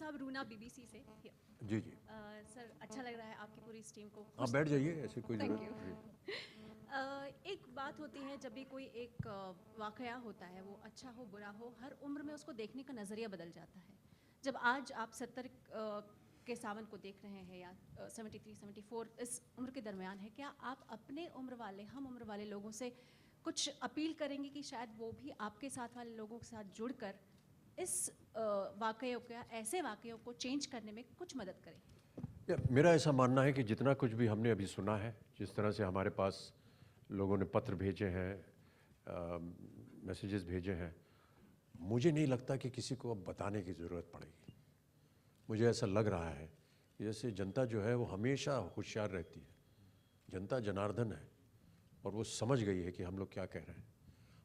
साहब, रूना बीबीसी से। जी जी। सर, अच्छा लग रहा है आपकी पूरी इस टीम को। आप बैठ जाइए, ऐसी कोई थैंक जरूरत यू। नहीं। एक बात होती है, जब भी कोई एक वाकया होता है, वो अच्छा हो बुरा हो, हर उम्र में उसको देखने का नज़रिया बदल जाता है। जब आज आप 70 के सावन को देख रहे हैं, या 73 74 इस उम्र के दरमियान है, क्या आप अपने उम्र वाले, हम उम्र वाले लोगों से कुछ अपील करेंगे कि शायद वो भी आपके साथ वाले लोगों के साथ जुड़कर इस वाकयों का, ऐसे वाकयों को चेंज करने में कुछ मदद करें? मेरा ऐसा मानना है कि जितना कुछ भी हमने अभी सुना है, जिस तरह से हमारे पास लोगों ने पत्र भेजे हैं, मैसेजेस भेजे हैं, मुझे नहीं लगता कि किसी को अब बताने की ज़रूरत पड़ेगी। मुझे ऐसा लग रहा है कि जैसे जनता जो है वो हमेशा होशियार रहती है। जनता जनार्दन है और वो समझ गई है कि हम लोग क्या कह रहे हैं।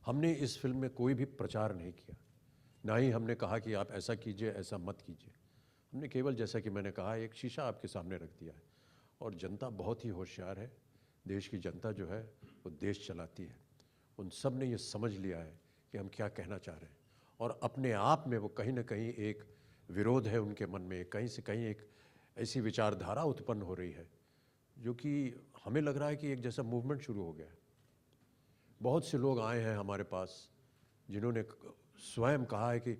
हमने इस फिल्म में कोई भी प्रचार नहीं किया, ना ही हमने कहा कि आप ऐसा कीजिए, ऐसा मत कीजिए। हमने केवल, जैसा कि मैंने कहा, एक शीशा आपके सामने रख दिया है। और जनता बहुत ही होशियार है। देश की जनता जो है वो देश चलाती है। उन सब ने ये समझ लिया है कि हम क्या कहना चाह रहे हैं, और अपने आप में वो कहीं ना कहीं एक विरोध है उनके मन में, कहीं से कहीं एक ऐसी विचारधारा उत्पन्न हो रही है जो कि हमें लग रहा है कि एक जैसा मूवमेंट शुरू हो गया है। बहुत से लोग आए हैं हमारे पास जिन्होंने स्वयं कहा है कि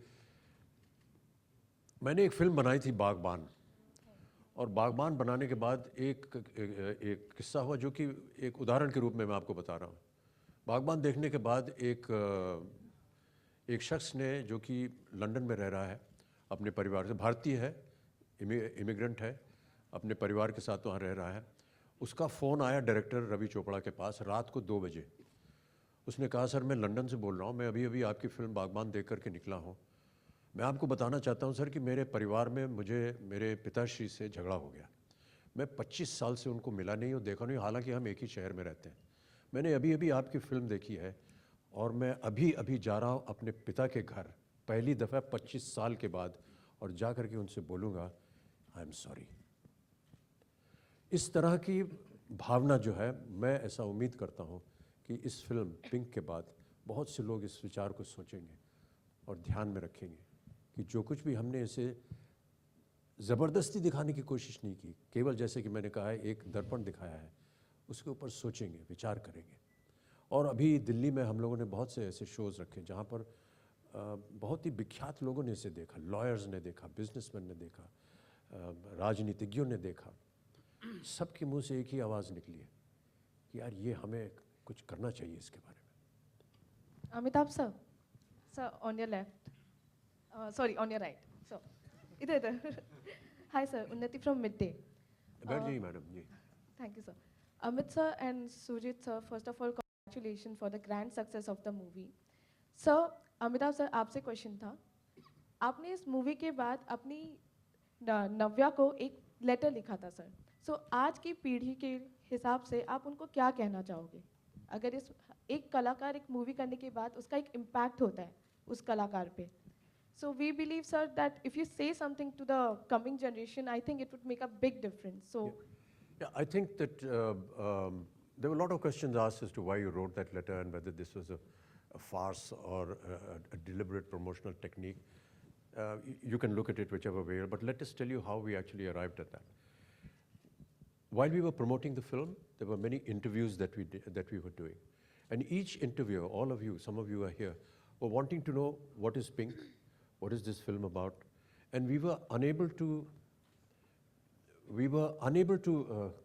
मैंने एक फिल्म बनाई थी बागबान, और बागबान बनाने के बाद एक किस्सा हुआ जो कि एक उदाहरण के रूप में मैं आपको बता रहा हूँ। बागबान देखने के बाद एक शख्स ने, जो कि लंदन में रह रहा है अपने परिवार से, भारतीय है, इमिग्रेंट है, अपने परिवार के साथ वहाँ रह रहा है, उसका फ़ोन आया डायरेक्टर रवि चोपड़ा के पास रात को 2 बजे। उसने कहा, सर मैं लंदन से बोल रहा हूँ, मैं अभी अभी आपकी फ़िल्म बागबान देख करके निकला हूँ। मैं आपको बताना चाहता हूँ सर कि मेरे परिवार में मुझे मेरे पिताश्री से झगड़ा हो गया। मैं 25 साल से उनको मिला नहीं और देखा नहीं, हालांकि हम एक ही शहर में रहते हैं। मैंने अभी अभी आपकी फ़िल्म देखी है और मैं अभी अभी जा रहा हूँ अपने पिता के घर, पहली दफ़ा 25 साल के बाद, और जा कर के उनसे बोलूँगा आई एम सॉरी। इस तरह की भावना जो है, मैं ऐसा उम्मीद करता हूँ कि इस फिल्म पिंक के बाद बहुत से लोग इस विचार को सोचेंगे और ध्यान में रखेंगे कि जो कुछ भी हमने इसे ज़बरदस्ती दिखाने की कोशिश नहीं की, केवल जैसे कि मैंने कहा है एक दर्पण दिखाया है, उसके ऊपर सोचेंगे, विचार करेंगे। और अभी दिल्ली में हम लोगों ने बहुत से ऐसे शोज़ रखे जहाँ पर बहुत ही विख्यात लोगों ने इसे देखा, लॉयर्स ने देखा, बिजनेसमैन ने देखा, राजनीतिज्ञों ने देखा। सबके मुंह से एक ही आवाज़ निकली है कि यार ये हमें कुछ करना चाहिए इसके बारे में। Amitabh sir, sir on your left, sorry on your right, so इधर इधर। Hi sir, Unnati from mid day. बैठ जाइए madam ji. Thank you, sir. Amit sir and Sujit sir, first of all, congratulations for the grand success of the movie. Sir, Amitabh sir, आपसे question था। आपने इस movie के बाद अपनी नव्या को एक लेटर लिखा था सर। सो आज की पीढ़ी के हिसाब से आप उनको क्या कहना चाहोगे? अगर इस एक कलाकार एक मूवी करने के बाद उसका एक इम्पैक्ट होता है उस कलाकार पे। So we believe, sir, that if you say something to the coming generation, I think it would make a big difference. So. Yeah, I think that there were a lot of questions asked as to why you wrote that letter and whether this was a farce or a deliberate promotional technique. You can look at it whichever way, but let us tell you how we actually arrived at that. While we were promoting the film, there were many interviews that we were doing. And each interviewer, all of you, some of you are here, were wanting to know what is Pink, what is this film about, and we were unable to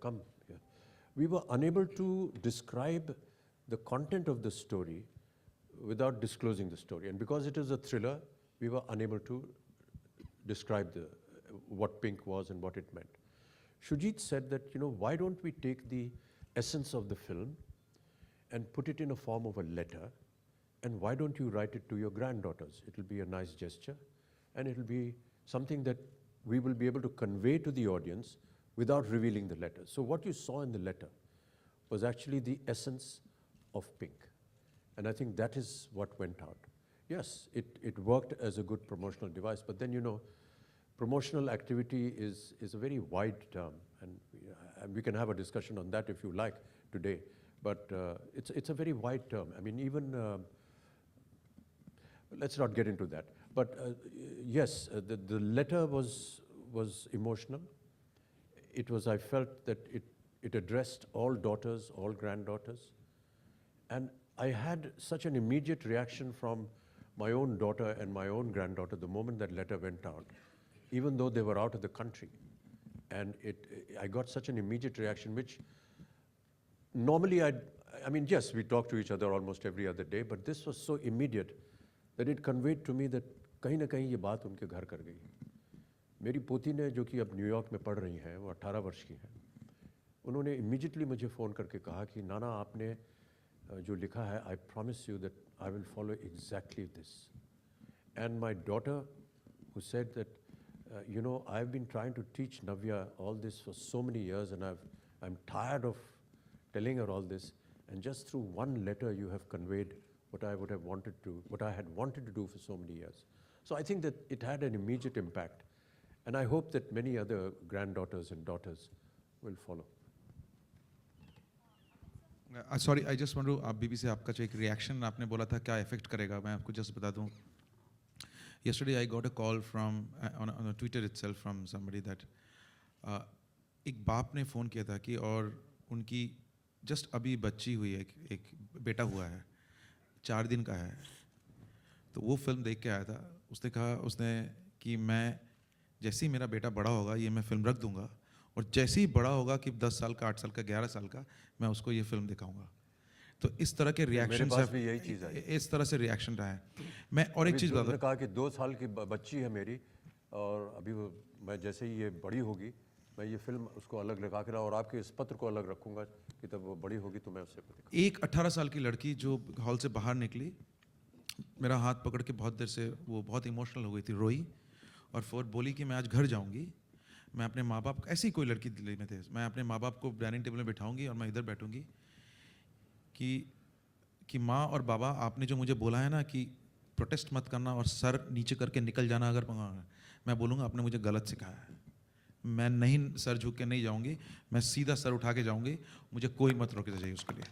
come here. We were unable to describe the content of the story without disclosing the story. And because it is a thriller, we were unable to describe what Pink was and what it meant. Shujit said that, why don't we take the essence of the film and put it in a form of a letter, and why don't you write it to your granddaughters? It'll be a nice gesture, and it'll be something that we will be able to convey to the audience without revealing the letter. So what you saw in the letter was actually the essence of Pink. And I think that is what went out. Yes, it worked as a good promotional device, but then, promotional activity is a very wide term, and we can have a discussion on that if you like today, but it's a very wide term. I mean, even, let's not get into that. But yes, the letter was emotional. It was, I felt that it addressed all daughters, all granddaughters. And I had such an immediate reaction from my own daughter and my own granddaughter the moment that letter went out, even though they were out of the country. And I got such an immediate reaction, which normally I mean, yes, we talk to each other almost every other day, but this was so immediate that it conveyed to me that कहीं ना कहीं ये बात उनके घर कर गई. मेरी पोती ने, जो कि अब न्यूयॉर्क में पढ़ रही हैं, वो 18 वर्ष की हैं, उन्होंने इमीडिएटली मुझे फ़ोन करके कहा कि नाना आपने जो लिखा है, I promise you that I will follow exactly this. And my daughter, who said that, you know, I've been trying to teach Navya all this for so many years, and I'm tired of telling her all this, and just through one letter you have conveyed what I would have wanted to, what I had wanted to do for so many years. So I think that it had an immediate impact, and I hope that many other granddaughters and daughters will follow. Sorry I just want to, आप बीबी से आपका जो एक reaction आपने बोला था क्या इफेक्ट करेगा, मैं आपको जस्ट बता दूं. Yesterday I got a call from on Twitter itself from somebody that एक बाप ने फ़ोन किया था कि और उनकी जस्ट अभी बच्ची हुई है, एक बेटा हुआ है, 4 दिन का है. तो वो फिल्म देख के आया था. उसने कहा कि मैं जैसे ही मेरा बेटा बड़ा होगा ये मैं फिल्म रख दूंगा, और जैसे ही बड़ा होगा कि 10 साल का, 8 साल का, 11 साल का, मैं उसको ये फिल्म दिखाऊंगा. तो इस तरह के रिएक्शन, मेरे पास भी यही चीज़ आई. इस तरह से रिएक्शन रहा है. मैं और एक चीज़ बता दूं, कहा कि 2 साल की बच्ची है मेरी, और अभी मैं जैसे ही ये बड़ी होगी मैं ये फिल्म उसको अलग लगा के और आपके इस पत्र को अलग रखूंगा कि तब वो बड़ी होगी तो मैं उससे दिखाऊंगा. एक 18 साल की लड़की जो हॉल से बाहर निकली, मेरा हाथ पकड़ के बहुत देर से वो बहुत इमोशनल हो गई थी, रोई, और फिर बोली कि मैं आज घर जाऊंगी, मैं अपने माँ बाप, ऐसी कोई लड़की दिल्ली में थे, मैं अपने माँ बाप को डाइनिंग टेबल में बिठाऊंगी और मैं इधर बैठूंगी कि माँ और बाबा, आपने जो मुझे बोला है ना कि प्रोटेस्ट मत करना और सर नीचे करके निकल जाना, अगर मैं बोलूँगा आपने मुझे गलत सिखाया है. मैं नहीं सर झुक के नहीं जाऊंगी, मैं सीधा सर उठा के जाऊंगी, मुझे कोई मत रोके चाहिए उसके लिए.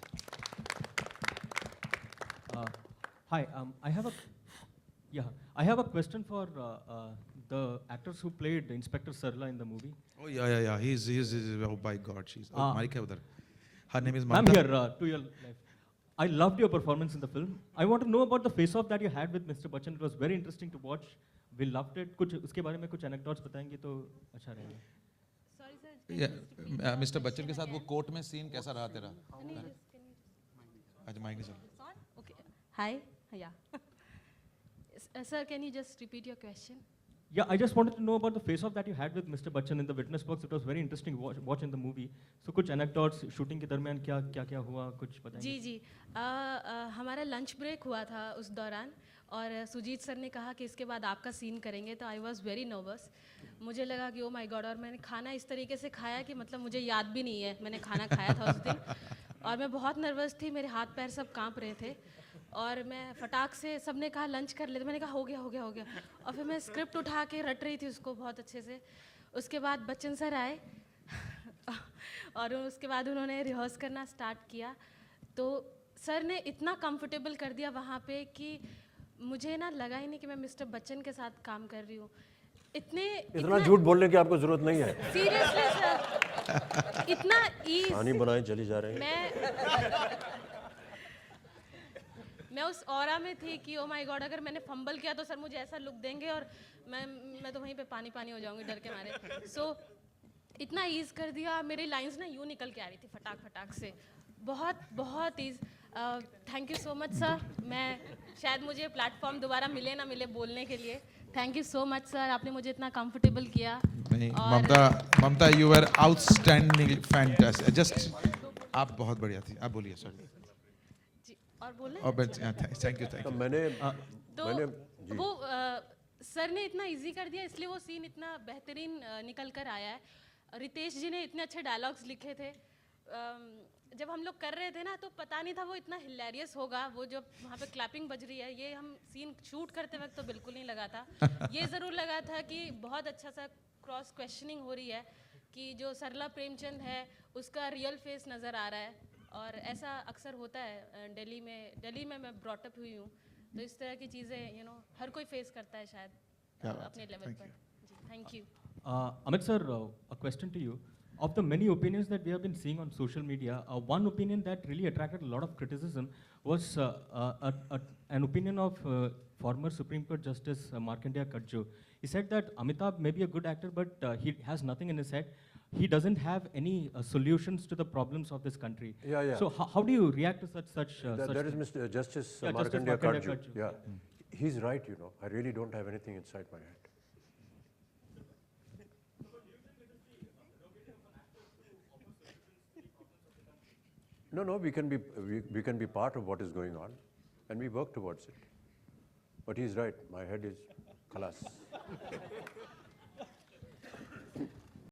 Hi, I have a question for the actors who played Inspector Sarla in the movie. Oh yeah. He's oh my God, she's Marika udhar. Her name is Ma'am, Mamta. here to your left. I loved your performance in the film. I want to know about the face-off that you had with Mr. Bachchan. It was very interesting to watch. We loved it. कुछ उसके बारे में कुछ anecdotes बताएंगे तो अच्छा रहेगा. Sorry sir. Yeah, Mr. Bachchan के साथ वो कोर्ट में सीन कैसा रहा तेरा? अच्छा माइक नहीं चल. Okay. Hi. Yeah. Sir, can you just repeat your question? Yeah, I just wanted to know about the face-off that you had with Mr. Bachchan in the witness box. It was very interesting watch in the movie. So कुछ anecdotes shooting के दरमियान क्या हुआ कुछ बताएंगे? जी हमारा lunch break हुआ था उस दौरान, और सुजीत सर ने कहा कि इसके बाद आपका सीन करेंगे, तो आई वॉज वेरी नर्वस. मुझे लगा कि ओ माय गॉड, और मैंने खाना इस तरीके से खाया कि मतलब मुझे याद भी नहीं है मैंने खाना खाया था उस दिन, और मैं बहुत नर्वस थी, मेरे हाथ पैर सब कांप रहे थे, और मैं फटाक से, सबने कहा लंच कर लेते, मैंने कहा हो गया, और फिर मैं स्क्रिप्ट उठा के रट रही थी उसको बहुत अच्छे से. उसके बाद बच्चन सर आए और उसके बाद उन्होंने रिहर्स करना स्टार्ट किया, तो सर ने इतना कंफर्टेबल कर दिया वहाँ पे कि मुझे ना लगा ही नहीं कि मैं मिस्टर बच्चन के साथ काम कर रही हूँ. इतना झूठ बोलने की आपको जरूरत नहीं है. सीरियसली सर, इतना ईज. कहानी बनाए चली जा रहे हैं. मैं उस ऑरा में थी कि ओ माय गॉड, अगर मैंने फंबल किया तो सर मुझे ऐसा लुक देंगे और मैं तो वहीं पे पानी हो जाऊंगी डर के मारे. सो इतना ईज कर दिया, मेरी लाइंस ना यूँ निकल के आ रही थी फटाक से, बहुत ease. Thank you so much sir. मैं शायद मुझे प्लेटफॉर्म दोबारा मिले ना मिले बोलने के लिए. Thank you so much sir, आपने मुझे इतना कंफर्टेबल किया. नहीं, Mamata you were outstanding, fantastic. Just आप बहुत बढ़िया थी. आप बोलिए. सॉरी जी, और बोले. Thank you. तो मैंने वो सर ने इतना इजी कर दिया, इसलिए वो सीन इतना बेहतरीन निकल कर आया है. रितेश जी ने इतने अच्छे डायलॉग्स लिखे थे. जब हम लोग कर रहे थे ना, तो पता नहीं था वो इतना हिलेरियस होगा. वो जब वहाँ पे क्लैपिंग बज रही है, ये हम सीन शूट करते वक्त तो बिल्कुल नहीं लगा था. ये ज़रूर लगा था कि बहुत अच्छा सा क्रॉस क्वेश्चनिंग हो रही है कि जो सरला प्रेमचंद है उसका रियल फेस नज़र आ रहा है. और ऐसा अक्सर होता है दिल्ली में मैं ब्रॉटअप हुई हूँ, तो इस तरह की चीज़ें हर कोई फेस करता है शायद क्या बात अपने है, लेवल thank पर। you. जी, thank you. Amit sir, a question to you. Of the many opinions that we have been seeing on social media, one opinion that really attracted a lot of criticism was an opinion of former Supreme Court Justice Markandeya Katjo. He said that Amitabh may be a good actor, but he has nothing in his head. He doesn't have any solutions to the problems of this country. Yeah, yeah. So how do you react to such That is things? Mr. Justice Yeah, Justice Markandeya Markandeya Katju. Katju. Yeah, he's right, you know. I really don't have anything inside my head. No, we can be part of what is going on, and we work towards it. But he's right. My head is khalas.